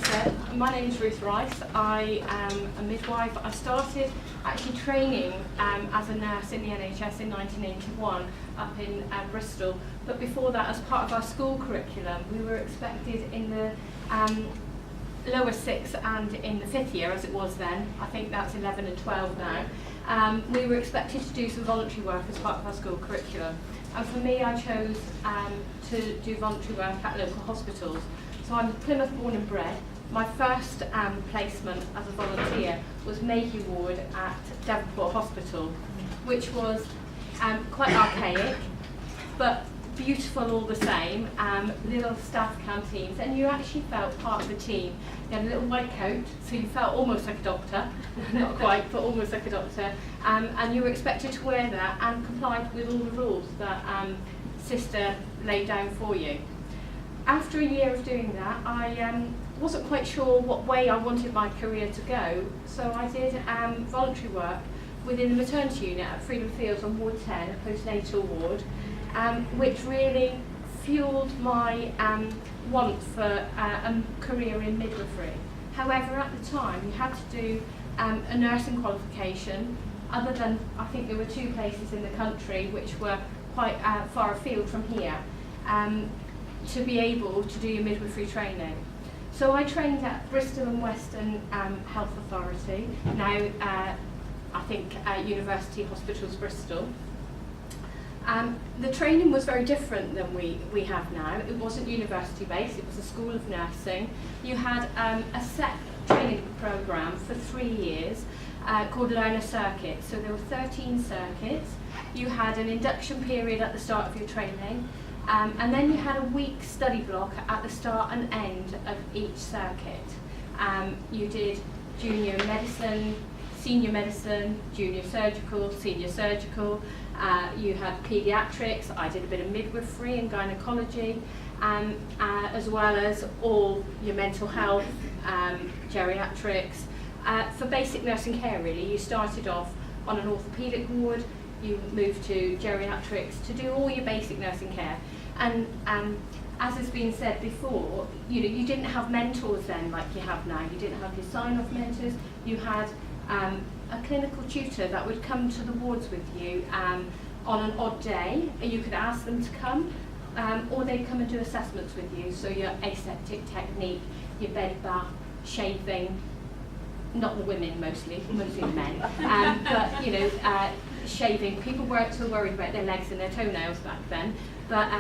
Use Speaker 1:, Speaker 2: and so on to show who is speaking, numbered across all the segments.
Speaker 1: said, my name is Ruth Rice. I am a midwife. I started actually training as a nurse in the NHS in 1981 up in Bristol. But before that, as part of our school curriculum, we were expected in the lower sixth and in the fifth year, as it was then, I think that's 11 and 12 now, we were expected to do some voluntary work as part of our school curriculum. And for me, I chose to do voluntary work at local hospitals. So I'm Plymouth born and bred. My first placement as a volunteer was Mayhew Ward at Devonport Hospital, which was quite archaic, but beautiful all the same, little staff canteens, and you actually felt part of the team. You had a little white coat, so you felt almost like a doctor, not quite, but almost like a doctor, and you were expected to wear that and comply with all the rules that Sister laid down for you. After a year of doing that, I wasn't quite sure what way I wanted my career to go, so I did voluntary work within the maternity unit at Freedom Fields on Ward 10, a postnatal ward, which really fueled my want for a career in midwifery. However, at the time, you had to do a nursing qualification, other than, I think there were 2 places in the country which were quite far afield from here, to be able to do your midwifery training. So I trained at Bristol and Western Health Authority, now I think University Hospitals Bristol. The training was very different than we have now. It wasn't university based, it was a school of nursing. You had a set training programme for 3 years called Learner Circuit. So there were 13 circuits. You had an induction period at the start of your training, and then you had a week study block at the start and end of each circuit. You did junior medicine, senior medicine, junior surgical, senior surgical. You had paediatrics. I did a bit of midwifery and gynecology, as well as all your mental health, geriatrics. For basic nursing care, really, you started off on an orthopaedic ward, you moved to geriatrics to do all your basic nursing care. And as has been said before, you didn't have mentors then like you have now. You didn't have your sign-off mentors. You had a clinical tutor that would come to the wards with you on an odd day. You could ask them to come, or they'd come and do assessments with you. So your aseptic technique, your bed bath, shaving, not the women mostly the men, but shaving. People weren't so worried about their legs and their toenails back then, but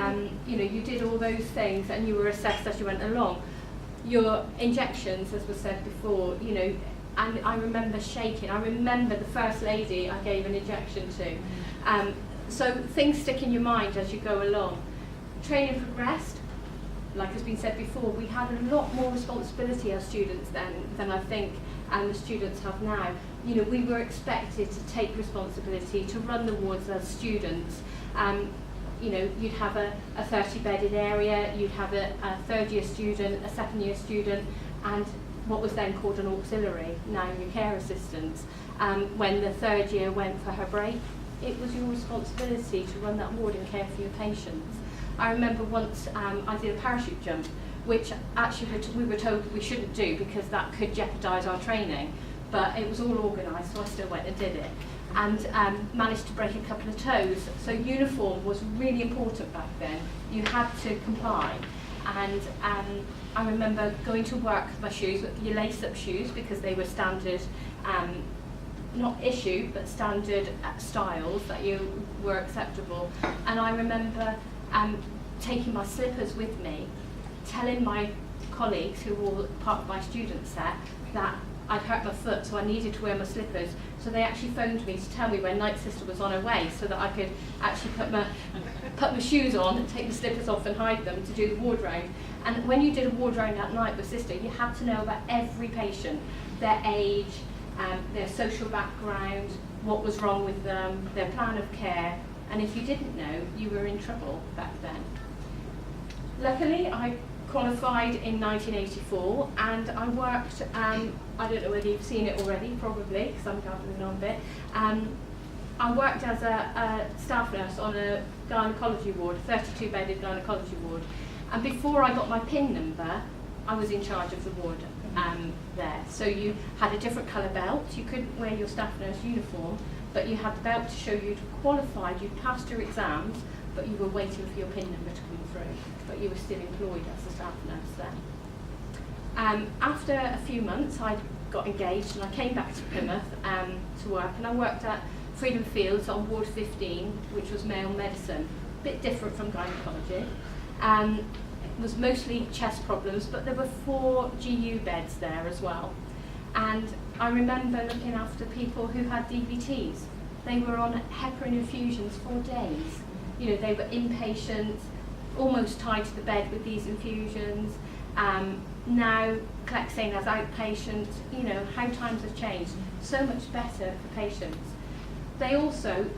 Speaker 1: you did all those things and you were assessed as you went along. Your injections, as was said before, and I remember shaking. I remember the first lady I gave an injection to. So things stick in your mind as you go along. Training progressed. Like has been said before, we had a lot more responsibility as students then than I think the students have now. We were expected to take responsibility, to run the wards as students. You'd have a 30-bedded area, you'd have a third-year student, a second-year student, and what was then called an auxiliary, now your care assistants. When the third year went for her break, it was your responsibility to run that ward and care for your patients. I remember once I did a parachute jump, which actually we were told we shouldn't do because that could jeopardise our training, but it was all organised, so I still went and did it, and managed to break a couple of toes. So uniform was really important back then. You had to comply, and I remember going to work with my shoes, your lace-up shoes, because they were standard, not issue, but standard styles that you were acceptable. And I remember taking my slippers with me, telling my colleagues who were all part of my student set that I'd hurt my foot, so I needed to wear my slippers. So they actually phoned me to tell me when Night Sister was on her way, so that I could actually put my shoes on and take the slippers off and hide them to do the ward round. And when you did a ward round at night with Sister, you had to know about every patient, their age, their social background, what was wrong with them, their plan of care, and if you didn't know, you were in trouble back then. Luckily, I qualified in 1984, and I worked, I don't know whether you've seen it already, probably, because I'm gathering on a bit. I worked as a staff nurse on a gynecology ward, a 32-bedded gynecology ward, and before I got my PIN number, I was in charge of the ward there. So you had a different colour belt. You couldn't wear your staff nurse uniform, but you had the belt to show you'd qualified, you'd passed your exams, but you were waiting for your PIN number to come through, but you were still employed as a staff nurse then. After a few months, I got engaged and I came back to Plymouth to work, and I worked at Freedom Fields on Ward 15, which was male medicine, a bit different from gynecology. It was mostly chest problems, but there were 4 GU beds there as well. And I remember looking after people who had DVTs. They were on heparin infusions for days. You know, they were inpatient, almost tied to the bed with these infusions. Now Clexane as outpatient. You know, how times have changed. So much better for patients. They also,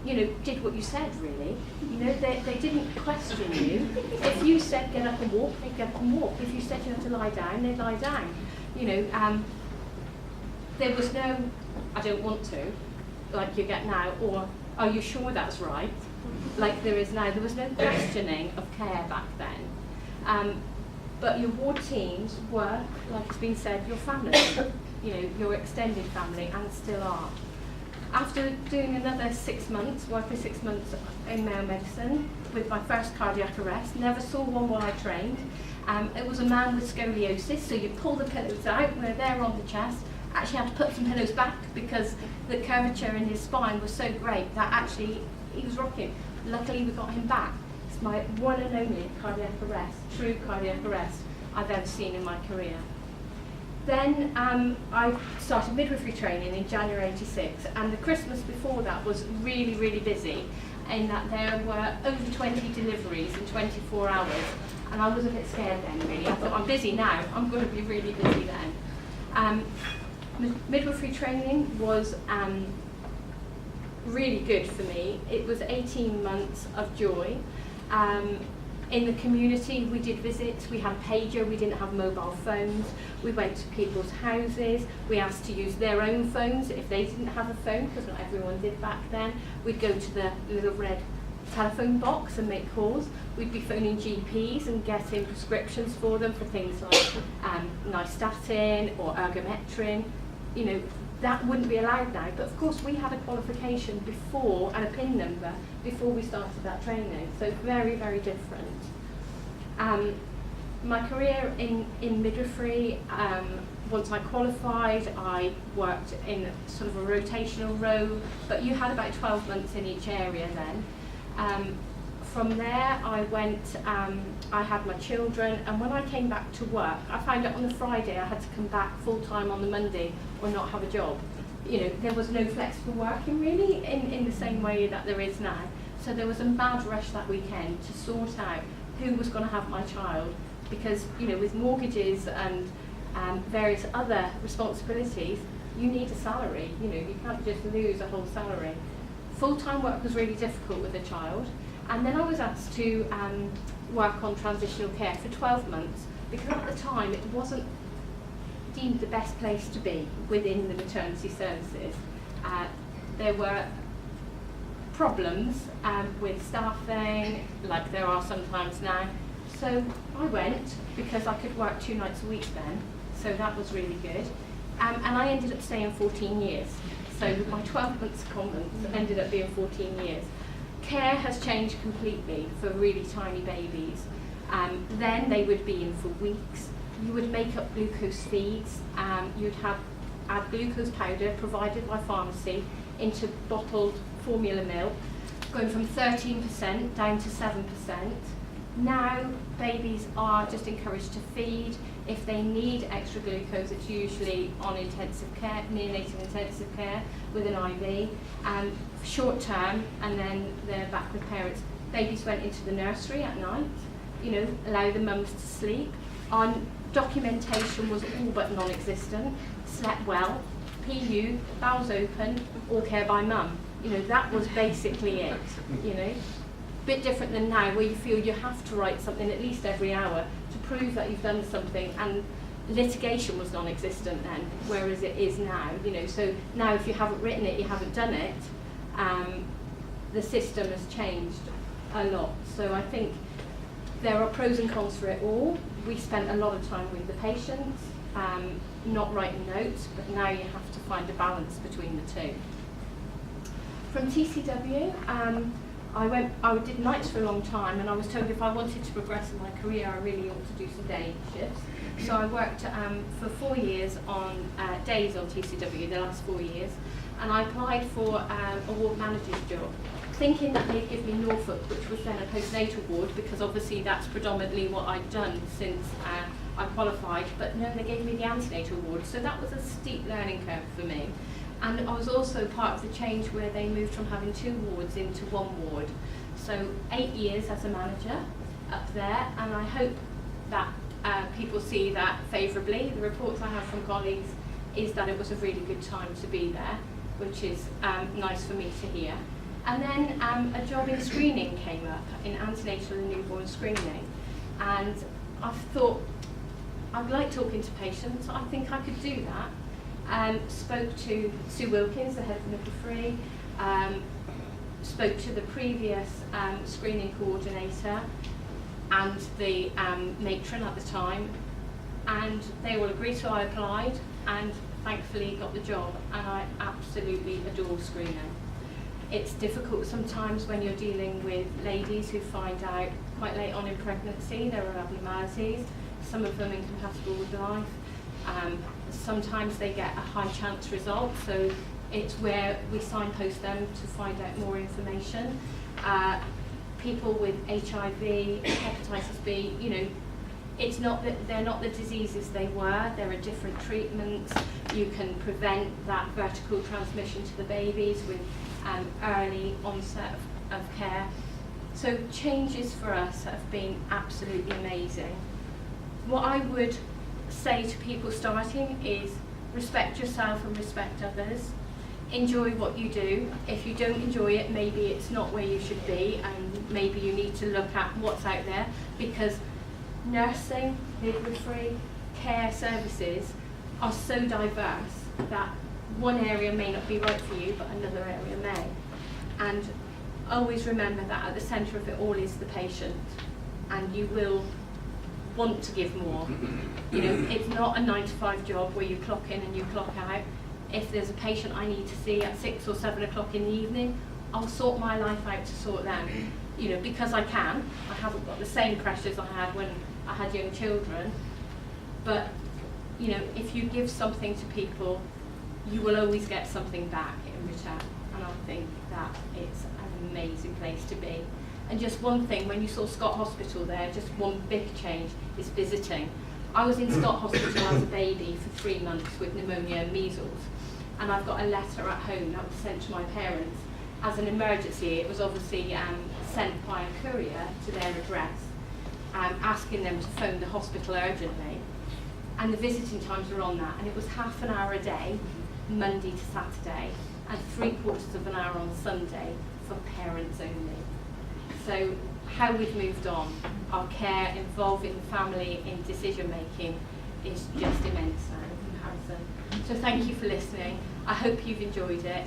Speaker 1: you know, did what you said, really. You know, they didn't question you. If you said get up and walk, they'd get up and walk. If you said you had to lie down, they'd lie down. You know, there was no, I don't want to, like you get now, or are you sure that's right, like there is now. There was no questioning of care back then. But your ward teams were, like it's been said, your family, you know, your extended family, and still are. After doing another 6 months, working 6 months in male medicine with my first cardiac arrest, never saw one while I trained. It was a man with scoliosis, so you pull the pillows out, they're there on the chest. Actually had to put some pillows back because the curvature in his spine was so great that actually he was rocking. Luckily we got him back. It's my one and only cardiac arrest, true cardiac arrest I've ever seen in my career. Then I started midwifery training in January '86, and the Christmas before that was really, really busy in that there were over 20 deliveries in 24 hours, and I was a bit scared then, really. I thought, I'm busy now, I'm going to be really busy then. Midwifery training was really good for me. It was 18 months of joy. In the community, we did visits. We had a pager. We didn't have mobile phones. We went to people's houses. We asked to use their own phones if they didn't have a phone, because not everyone did back then. We'd go to the little red telephone box and make calls. We'd be phoning GPs and getting prescriptions for them for things like nystatin or ergometrin. You know, that wouldn't be allowed now, but of course we had a qualification before and a PIN number before we started that training, so very, very different. My career in midwifery, once I qualified, I worked in sort of a rotational role, but you had about 12 months in each area then. From there I went, I had my children, and when I came back to work, I found out on the Friday I had to come back full-time on the Monday or not have a job. You know, there was no flexible working really in the same way that there is now. So there was a mad rush that weekend to sort out who was going to have my child, because, you know, with mortgages and various other responsibilities, you need a salary. You know, you can't just lose a whole salary. Full-time work was really difficult with a child. And then I was asked to work on transitional care for 12 months, because at the time it wasn't deemed the best place to be within the maternity services. There were problems with staffing, like there are sometimes now. So I went because I could work 2 nights a week then, so that was really good. And I ended up staying 14 years. So my 12 months secondment ended up being 14 years. Care has changed completely for really tiny babies. Then they would be in for weeks. You would make up glucose feeds. You'd add glucose powder provided by pharmacy into bottled formula milk, going from 13% down to 7%. Now babies are just encouraged to feed. If they need extra glucose, it's usually on intensive care, neonatal intensive care with an IV, short term, and then they're back with parents. Babies went into the nursery at night, you know, allow the mums to sleep. Our documentation was all but non-existent. Slept well, PU, bowels open, all care by mum. You know, that was basically it, you know. Bit different than now, where you feel you have to write something at least every hour to prove that you've done something, and litigation was non-existent then, whereas it is now. You know, so now if you haven't written it, you haven't done it. The system has changed a lot. So I think There are pros and cons for it all. We spent a lot of time with the patients, not writing notes, but now you have to find a balance between the two. From TCW, I did nights for a long time, and I was told if I wanted to progress in my career, I really ought to do some day shifts. So I worked for 4 years on days on TCW, the last 4 years, and I applied for a ward manager's job, thinking that they'd give me Norfolk, which was then a postnatal ward, because obviously that's predominantly what I'd done since I qualified, but no, they gave me the antenatal ward, so that was a steep learning curve for me. And I was also part of the change where they moved from having 2 wards into 1 ward. So 8 years as a manager up there, and I hope that people see that favourably. The reports I have from colleagues is that it was a really good time to be there, which is nice for me to hear. And then a job in screening came up, in antenatal and newborn screening. And I thought, I'd like talking to patients, I think I could do that. Spoke to Sue Wilkins, the head of midwifery, spoke to the previous screening coordinator and the matron at the time, and they all agreed, so I applied and thankfully got the job, and I absolutely adore screening. It's difficult sometimes when you're dealing with ladies who find out quite late on in pregnancy there are abnormalities, some of them incompatible with life. Sometimes they get a high chance result, so it's where we signpost them to find out more information. People with HIV, hepatitis B, you know, it's not that they're not the diseases they were, there are different treatments. You can prevent that vertical transmission to the babies with early onset of care. So changes for us have been absolutely amazing. What I would say to people starting is respect yourself and respect others. Enjoy what you do. If you don't enjoy it, maybe it's not where you should be, and maybe you need to look at what's out there, because nursing, midwifery, care services are so diverse that one area may not be right for you, but another area may. And always remember that at the centre of it all is the patient, and you will want to give more. You know, it's not a 9-to-5 job where you clock in and you clock out. If there's a patient I need to see at 6 or 7 o'clock in the evening, I'll sort my life out to sort them. You know, because I can. I haven't got the same pressures I had when I had young children. But, you know, if you give something to people, you will always get something back in return. And I think that it's an amazing place to be. And just one thing, when you saw Scott Hospital there, just one big change is visiting. I was in Scott Hospital as a baby for 3 months with pneumonia and measles, and I've got a letter at home that was sent to my parents as an emergency. It was obviously sent by a courier to their address, asking them to phone the hospital urgently. And the visiting times were on that, and it was half an hour a day, Monday to Saturday, and 3/4 of an hour on Sunday for parents only. So how we've moved on, our care involving the family in decision making is just immense now in comparison. So thank you for listening. I hope you've enjoyed it,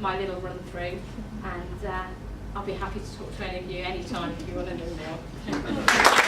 Speaker 1: my little run through, and I'll be happy to talk to any of you anytime if you want to know more.